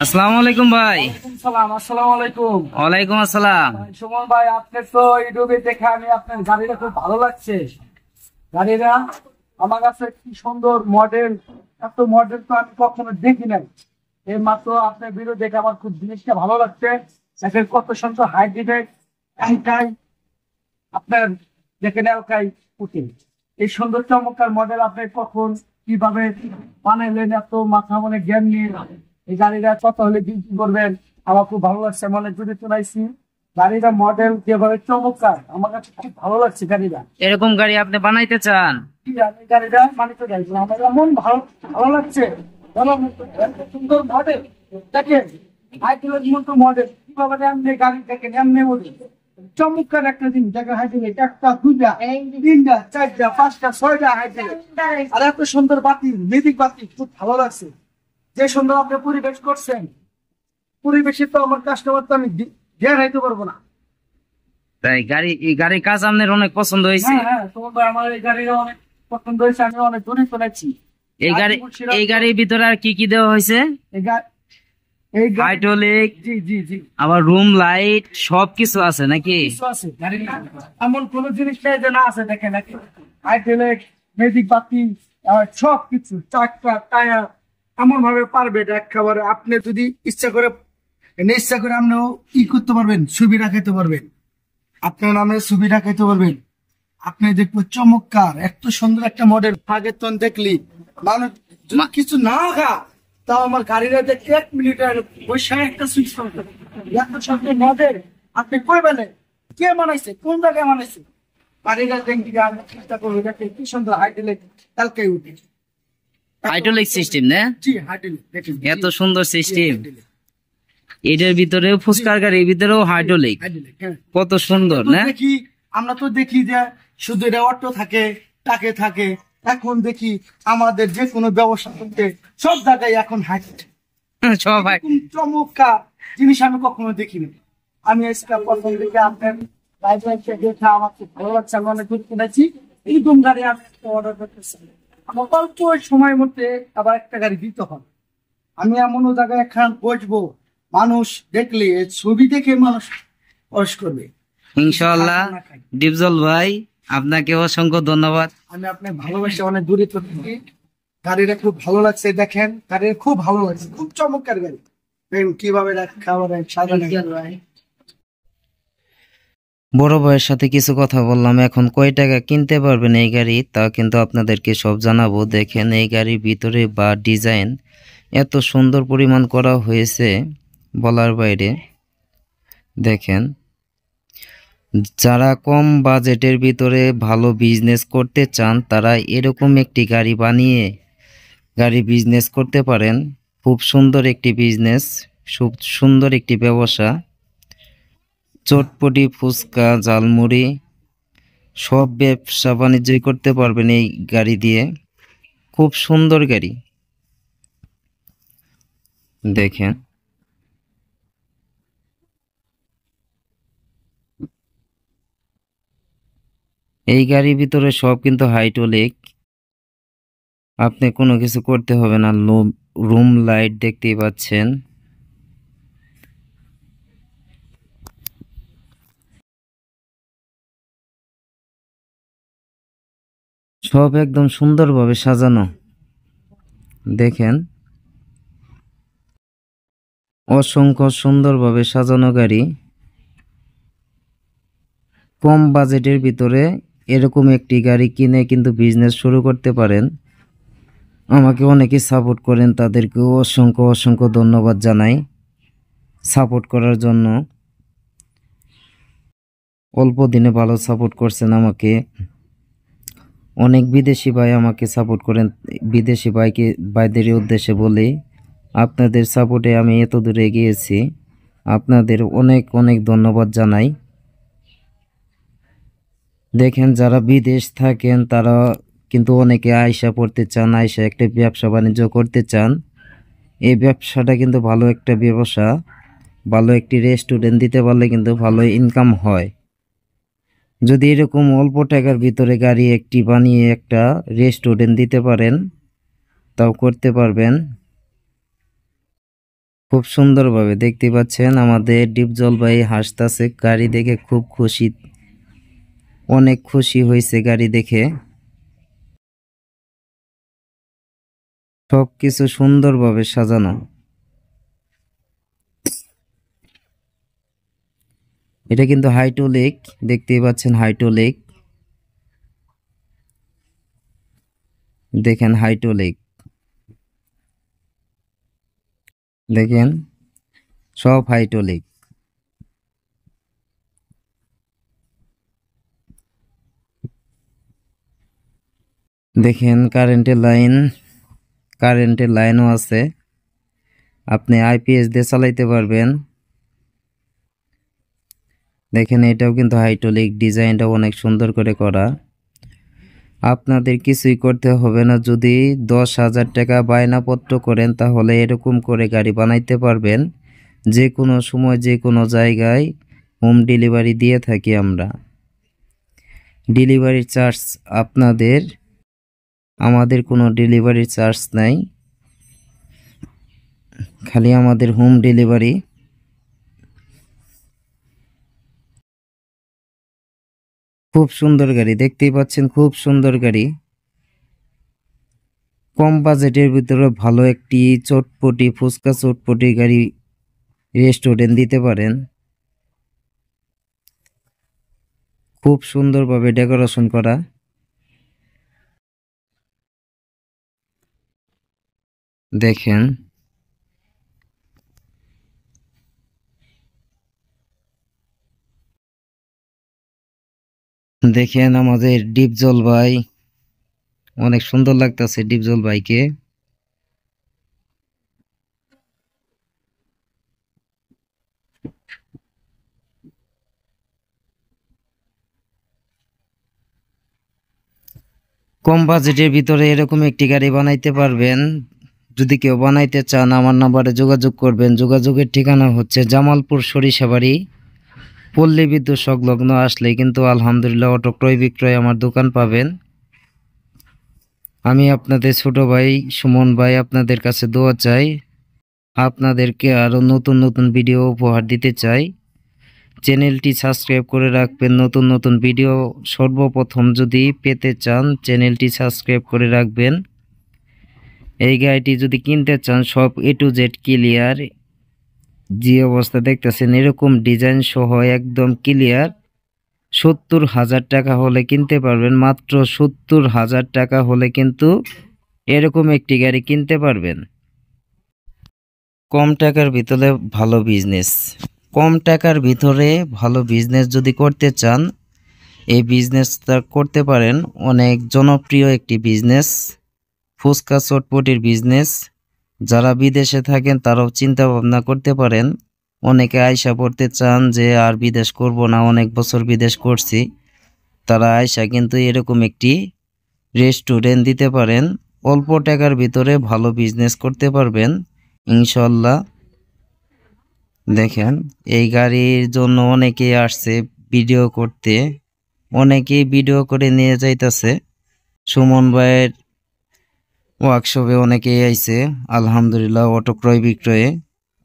আসসালামু আলাইকুম ভাই। ওয়ালাইকুম সালাম। আসসালামু আলাইকুম। ওয়ালাইকুম আসসালাম। সুমন ভাই, আপনি তো ইউটিউবে দেখে আমি আপনার গাড়িটা খুব ভালো লাগছে। গাড়িটা আমার কাছে কি সুন্দর মডেল, এত মডেল তো আমি কখনো দেখি নাই। এই মাত্র আপনার ভিডিও দেখে আমার খুব জিনিসটা ভালো লাগছে। দেখেন কত সুন্দর হাইড্রিডেড এলকাই, আপনার দেখেন এলকাই পুটিন। এই সুন্দর চমৎকার মডেল আপনি কখন কিভাবে বানাইলেন, এত মাথা মনে জ্ঞান নিয়ে এই গাড়িটা কত হলে বিক্রি করবেন? আমার খুব ভালো লাগছে, মনে যদি চলাইছি গাড়িটা মডেল যেভাবে চমৎকার, আমার কাছে খুব ভালো লাগছে গাড়িটা। এরকম গাড়ি আপনি বানাইতে চান? কি আমি গাড়িটা মানিতে চাইছি, আমার এমন ভালো ভালো লাগছে। বলো, এত সুন্দর মডেল দেখেন, হাইড্রোলিক মতো মডেল কিভাবে এমনি গাড়ি দেখেন, এমনি বলি চমৎকার একটা জিনিস দেখেন। হাইড্রোলিক একটা দুইটা তিনটা চারটা পাঁচটা ছয়টা হাইড্রোলিক, আর এত সুন্দর বাতি, মেজিক বাতি, খুব ভালো লাগছে। যে সুন্দর আপনি পরিবেশ করছেন, পরিবেশে তো আমার কাস্টমার তো আমি জ্ঞান হাইতে পারবো না। তাই এই গাড়ির কাজ আপনার অনেক পছন্দ হয়েছে? হ্যাঁ হ্যাঁ, তোমার ভাই আমার এই গাড়িটা অনেক পছন্দ হয়েছে, আমি অনেক দূরে চলেছি। এই গাড়ির ভিতরে আর কি কি দেওয়া হয়েছে? এই এই হাইড্রোলিক, জি জি জি, আবার রুম লাইট সবকিছু আছে নাকি? কিছু আছে গাড়ির, এমন কোন জিনিস নেই যে না আছে। দেখেন হাইড্রোলিক, ম্যাজিক বাতি, সব কিছু, চাকা টায়ার এমন ভাবে পারবে একেবারে। আপনি যদি ইচ্ছা করে ইচ্ছা করে আপনিও ই করতে পারবেন, ছবি রাখাইতে পারবেন, আপনার নামে ছবি রাখাইতে পারবেন। আপনি দেখবো চমৎকার এত সুন্দর একটা মডেল। আগে তো দেখলি মানুষ যদি কিছু না খা, তাও আমার গাড়িটা দেখে 1 মিনিটের বৈশা একটা সুইচ করতে এত সুন্দর মডেল। আপনি কইবেন কে বানাইছে, কোন জায়গায় বানাইছে? গাড়িটা দেখি আমি চেষ্টা করবো, দেখে কি সুন্দর হাইড্রোলিক এলকাই উঠে। হাইড্রোলিক সিস্টেম না? জি হাইড্রোলিক, দেখেন এত সুন্দর সিস্টেম। এটার ভিতরেও ফুসকার গাড়ির ভিতরেও হাইড্রোলিক, হাইড্রোলিক, হ্যাঁ। কত সুন্দর না? দেখি আমরা তো দেখি যে শুধু এটা অটো থাকে, টাকে থাকে। এখন দেখি আমাদের যে কোনো ব্যবসা করতে সব জায়গায় এখন হাইট সব ভাই চমৎকার জিনিস আমি কখনো দেখিনি। আমি আজকে প্রথম থেকে আপনার লাইফে দেখে আমার খুব ভালো লাগছে। আমি অনেক দূর কিনেছি, এইরকম গাড়ি আমি অর্ডার করতেছি। আমার অল্প সময়ের মধ্যে আবার একটা গাড়ি দিতে হবে। আমি এমনও জায়গায় এখন বসবো, মানুষ দেখলে ছবি দেখে মানুষ পরশ করবে ইনশাআল্লাহ। ডিপজল ভাই, আপনাকে অসংখ্য ধন্যবাদ। আমি আপনার ভালোবাসা অনেক দূরে থাকি। গাড়িটা খুব ভালো লাগছে, দেখেন গাড়িটা খুব ভালো লাগছে, খুব চমৎকার গাড়ি। দেখেন কিভাবে সাজানো। বড় ভাইয়ের সাথে কিছু কথা বললাম, এখন কয় টাকা কিনতে পারবেন এই গাড়ি তা কিন্তু আপনাদেরকে সব জানাবো। দেখেন এই গাড়ির ভিতরে বা ডিজাইন এত সুন্দর পরিমাণ করা হয়েছে বলার বাইরে। দেখেন, যারা কম বাজেটের ভিতরে ভালো বিজনেস করতে চান তারা এরকম একটি গাড়ি বানিয়ে বিজনেস করতে পারেন। খুব সুন্দর একটি বিজনেস, খুব সুন্দর একটি ব্যবসা। চটপটি, ফুচকা, ঝালমুড়ি সব ব্যবসা বাণিজ্যই করতে পারবেন এই গাড়ি দিয়ে। খুব সুন্দর গাড়ি। দেখেন, এই গাড়ির ভিতরে সব কিন্তু হাইড্রোলিক, আপনি কোনো কিছু করতে হবে না। রুম লাইট দেখতেই পাচ্ছেন। সব একদম সুন্দরভাবে সাজানো। দেখেন, অসংখ্য সুন্দরভাবে সাজানো গাড়ি। কম বাজেটের ভিতরে এরকম একটি গাড়ি কিনে কিন্তু বিজনেস শুরু করতে পারেন। আমাকে অনেকে সাপোর্ট করেন, তাদেরকেও অসংখ্য অসংখ্য ধন্যবাদ জানাই সাপোর্ট করার জন্য। অল্প দিনে ভালো সাপোর্ট করছেন আমাকে। অনেক বিদেশি ভাই আমাকে সাপোর্ট করেন। বিদেশি ভাইদের উদ্দেশ্যে বলি, আপনাদের সাপোর্টে আমি এত দূরে এগিয়েছি। আপনাদের অনেক অনেক ধন্যবাদ জানাই। দেখেন, যারা বিদেশ থাকেন তারা কিন্তু অনেকে আয়সা পড়তে চান, আয়সা একটা ব্যবসা বাণিজ্য করতে চান। এই ব্যবসাটা কিন্তু ভালো একটা ব্যবসা। ভালো একটি রেস্টুরেন্ট দিতে পারলে কিন্তু ভালো ইনকাম হয়। যদি এরকম অল্প টাকার ভিতরে গাড়ি একটি বানিয়ে একটা রেস্টুরেন্ট দিতে পারেন, তাও করতে পারবেন। খুব সুন্দরভাবে দেখতে পাচ্ছেন আমাদের ডিপজল ভাই হাসতাছে, গাড়ি দেখে খুব খুশি, অনেক খুশি হয়েছে গাড়ি দেখে। সবকিছু সুন্দরভাবে সাজানো। এটা কিন্তু হাইড্রোলিক, দেখতেই পাচ্ছেন হাইড্রোলিক। দেখেন হাইড্রোলিক, দেখেন সব হাইড্রোলিক। দেখেন কারেন্টের লাইনও আছে, আপনি আইপিএস দিয়ে চালাইতে পারবেন। দেখেন এটাও কিন্তু হাইড্রোলিক, ডিজাইনটাও অনেক সুন্দর করে করা। আপনাদের কিছুই করতে হবে না, যদি 10,000 টাকা বায়নাপত্র করেন তাহলে এরকম করে গাড়ি বানাইতে পারবেন। যে কোনো সময় যে কোনো জায়গায় হোম ডেলিভারি দিয়ে থাকি আমরা। ডেলিভারি চার্জ আপনাদের, আমাদের কোনো ডেলিভারি চার্জ নাই, খালি আমাদের হোম ডেলিভারি। খুব সুন্দর গাড়ি, দেখতেই পাচ্ছেন খুব সুন্দর গাড়ি। কম বাজেটের ভিতরে ভালো একটি চটপটি ফুচকা চটপটি গাড়ি রেস্টুরেন্ট দিতে পারেন। খুব সুন্দরভাবে ডেকোরেশন করা। দেখেন দেখেন আমাদের ডিপজল ভাই, অনেক সুন্দর লাগতেছে ডিপজল ভাইকে। কম বাজেটের ভিতরে এরকম একটি গাড়ি বানাইতে পারবেন। যদি কেউ বানাইতে চান আমার নাম্বারে যোগাযোগ করবেন। যোগাযোগের ঠিকানা হচ্ছে জামালপুর সরিষাবাড়ি, পল্লী বিদ্যুৎ সংলগ্ন আসলেই কিন্তু আলহামদুলিল্লাহ অটো ক্রয় বিক্রয় আমার দোকান পাবেন। আমি আপনাদের ছোট ভাই সুমন ভাই আপনাদের কাছে দোয়া চাই, আপনাদেরকে আরও নতুন নতুন ভিডিও উপহার দিতে চাই। চ্যানেলটি সাবস্ক্রাইব করে রাখবেন, নতুন নতুন ভিডিও সর্বপ্রথম যদি পেতে চান চ্যানেলটি সাবস্ক্রাইব করে রাখবেন। এই গাড়িটি যদি কিনতে চান সব A to Z ক্লিয়ার, যে অবস্থা দেখতেছেন এরকম ডিজাইন সহ একদম ক্লিয়ার। 70,000 টাকা হলে কিনতে পারবেন, মাত্র 70,000 টাকা হলে কিন্তু এরকম একটি গাড়ি কিনতে পারবেন। কম টাকার ভিতরে ভালো বিজনেস, কম টাকার ভিতরে ভালো বিজনেস যদি করতে চান এই বিজনেসটা করতে পারেন। অনেক জনপ্রিয় একটি বিজনেস, ফুচকা চটপটির বিজনেস। যারা বিদেশে থাকেন তারাও চিন্তা ভাবনা করতে পারেন। অনেকে আয়সা পড়তে চান যে আর বিদেশ করব না, অনেক বছর বিদেশ করছি, তারা আয়সা কিন্তু এরকম একটি রেস্টুরেন্ট দিতে পারেন। অল্প টাকার ভিতরে ভালো বিজনেস করতে পারবেন ইনশাল্লাহ। দেখেন এই গাড়ির জন্য অনেকেই আসছে ভিডিও করতে, অনেকেই ভিডিও করে নিয়ে যাইতেছে। সুমন ভাইয়ের ওয়ার্কশপে অনেকেই আইছে আলহামদুলিল্লাহ, অটো ক্রয় বিক্রয়ে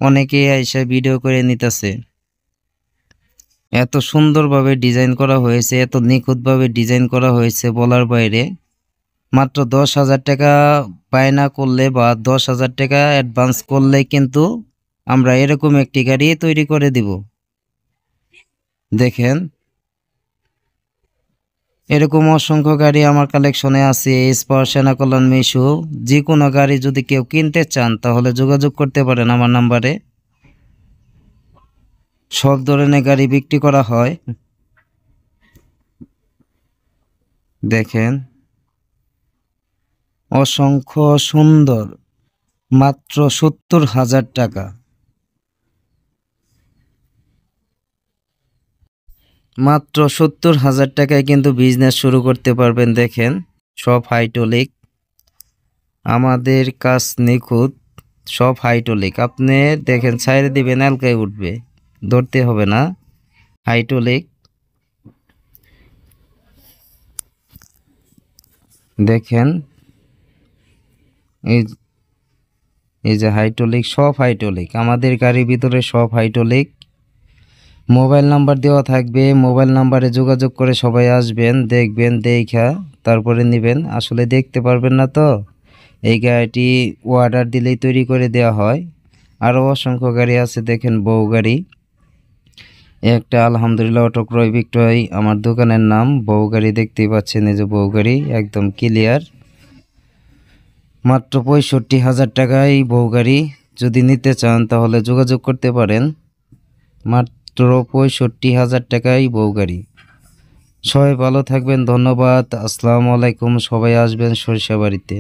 অনেকেই আইসা ভিডিও করে নিতেছে। এত সুন্দরভাবে ডিজাইন করা হয়েছে, এত নিখুঁতভাবে ডিজাইন করা হয়েছে বলার বাইরে। মাত্র 10,000 টাকা বায়না করলে বা 10,000 টাকা অ্যাডভান্স করলে কিন্তু আমরা এরকম একটি গাড়ি তৈরি করে দিব। দেখেন এরকম অসংখ্য গাড়ি আমার কালেকশনে আছে, স্পার, সেনা কল্যাণ, মিশু। যে কোনো গাড়ি যদি কেউ কিনতে চান তাহলে যোগাযোগ করতে পারেন আমার নাম্বারে। সব ধরনের গাড়ি বিক্রি করা হয়। দেখেন অসংখ্য সুন্দর, মাত্র 70,000 টাকা, মাত্র 70,000 টাকায় কিন্তু বিজনেস শুরু করতে পারবেন। দেখেন সব হাইড্রোলিক, আমাদের কাজ নিখুঁত, সব হাইড্রোলিক। আপনি দেখেন ছাইড়ে দিবেন এলকায় উঠবে, ধরতে হবে না, হাইড্রোলিক। দেখেন এই এই যে হাইড্রোলিক, সব হাইড্রোলিক, আমাদের গাড়ির ভিতরে সব হাইড্রোলিক। মোবাইল নাম্বার দেওয়া থাকবে, মোবাইল নাম্বারে যোগাযোগ করে সবাই আসবেন, দেখবেন, দেখা তারপরে নেবেন। আসলে দেখতে পারবেন না তো, এই গাড়িটি অর্ডার দিলেই তৈরি করে দেওয়া হয়। আরও অসংখ্য গাড়ি আছে, দেখেন বউ গাড়ি। একটা আলহামদুলিল্লাহ অটো ক্রয় বিক্রয় আমার দোকানের নাম। বউ গাড়ি দেখতেই পাচ্ছেন, এই যে বউ গাড়ি একদম ক্লিয়ার। মাত্র 65,000 টাকায় বউ গাড়ি। যদি নিতে চান তাহলে যোগাযোগ করতে পারেন। মাত্র 65,000 টাকায় বউ গাড়ি। সবাই ভালো থাকবেন, ধন্যবাদ, আসসালামু আলাইকুম। সবাই আসবেন সরিষাবাড়িতে।